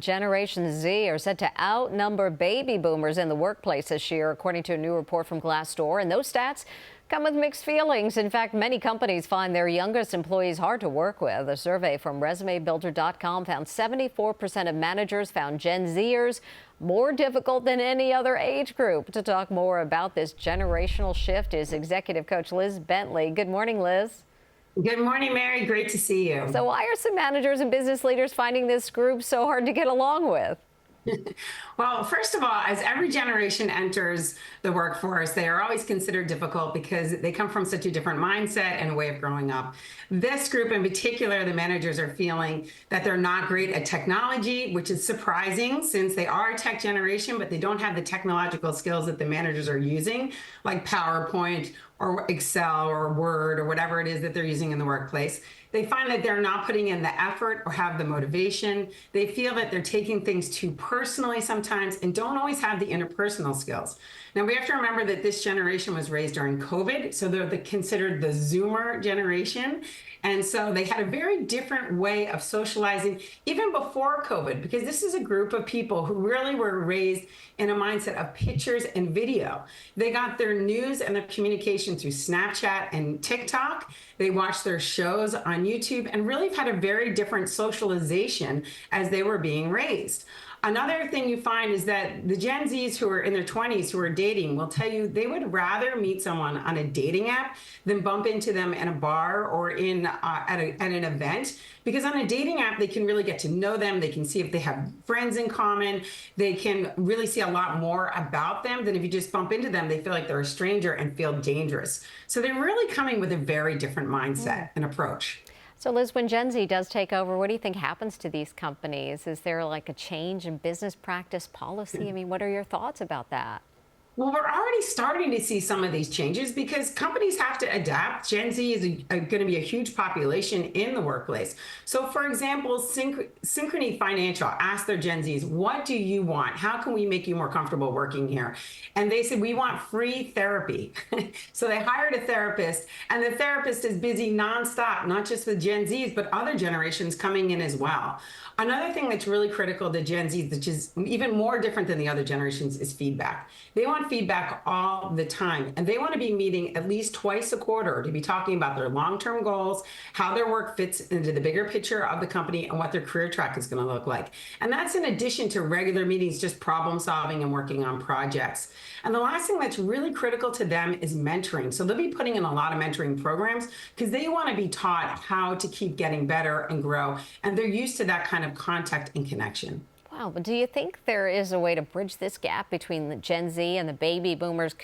Generation Z are set to outnumber baby boomers in the workplace this year, according to a new report from Glassdoor. And those stats come with mixed feelings. In fact, many companies find their youngest employees hard to work with. A survey from ResumeBuilder.com found 74% of managers found Gen Zers more difficult than any other age group. To talk more about this generational shift is executive coach Liz Bentley. Good morning, Liz. Good morning, Mary. Great to see you. So why are some managers and business leaders finding this group so hard to get along with? Well, first of all, as every generation enters the workforce, they are always considered difficult because they come from such a different mindset and way of growing up. This group in particular, the managers are feeling that they're not great at technology, which is surprising since they are a tech generation, but they don't have the technological skills that the managers are using, like PowerPoint or Excel or Word or whatever it is that they're using in the workplace. They find that they're not putting in the effort or have the motivation. They feel that they're taking things too personally sometimes and don't always have the interpersonal skills. Now, we have to remember that this generation was raised during COVID, so they're considered the Zoomer generation. And so they had a very different way of socializing even before COVID, because this is a group of people who really were raised in a mindset of pictures and video. They got their news and their communication through Snapchat and TikTok. They watched their shows on YouTube and really had a very different socialization as they were being raised. Another thing you find is that the Gen Zs who are in their 20s who are dating will tell you they would rather meet someone on a dating app than bump into them in a bar or at an event. Because on a dating app, they can really get to know them. They can see if they have friends in common. They can really see a lot more about them than if you just bump into them. They feel like they're a stranger and feel dangerous. So they're really coming with a very different mindset and approach. So, Liz, when Gen Z does take over, what do you think happens to these companies? Is there like a change in business practice policy? I mean, what are your thoughts about that? Well, we're already starting to see some of these changes because companies have to adapt. Gen Z is going to be a huge population in the workplace. So, for example, Synchrony Financial asked their Gen Zs, what do you want? How can we make you more comfortable working here? And they said, we want free therapy. So they hired a therapist, and the therapist is busy nonstop, not just with Gen Zs, but other generations coming in as well. Another thing that's really critical to Gen Z, which is even more different than the other generations, is feedback. They want feedback all the time, and they want to be meeting at least twice a quarter to be talking about their long-term goals, how their work fits into the bigger picture of the company, and what their career track is going to look like. And that's in addition to regular meetings, just problem solving and working on projects. And the last thing that's really critical to them is mentoring. So they'll be putting in a lot of mentoring programs because they want to be taught how to keep getting better and grow, and they're used to that kind of contact and connection. Wow, but do you think there is a way to bridge this gap between the Gen Z and the baby boomers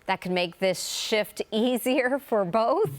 that could make this shift easier for both?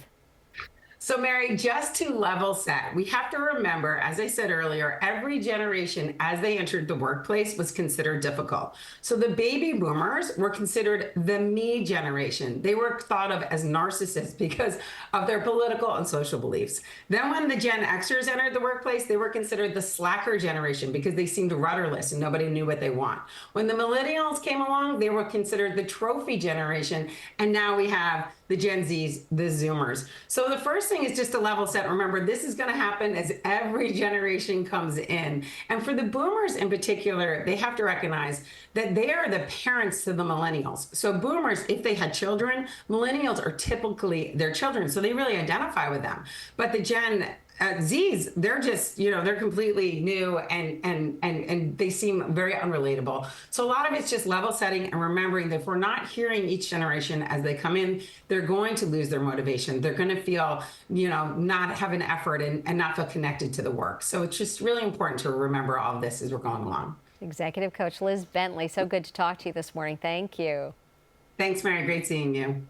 So, Mary, just to level set, we have to remember, as I said earlier, every generation as they entered the workplace was considered difficult. So the baby boomers were considered the me generation. They were thought of as narcissists because of their political and social beliefs. Then when the Gen Xers entered the workplace, they were considered the slacker generation because they seemed rudderless and nobody knew what they want. When the millennials came along, they were considered the trophy generation. And now we have the Gen Zs, the Zoomers. So the first thing is just to level set. Remember, this is going to happen as every generation comes in. And for the boomers in particular, they have to recognize that they are the parents to the millennials. So boomers, if they had children, millennials are typically their children. So they really identify with them. But the Gen Zs, they're just, they're completely new and they seem very unrelatable. So a lot of it's just level setting and remembering that if we're not hearing each generation as they come in, they're going to lose their motivation. They're going to feel, not have an effort and not feel connected to the work. So it's just really important to remember all of this as we're going along. Executive Coach Liz Bentley, so good to talk to you this morning. Thank you. Thanks, Mary. Great seeing you.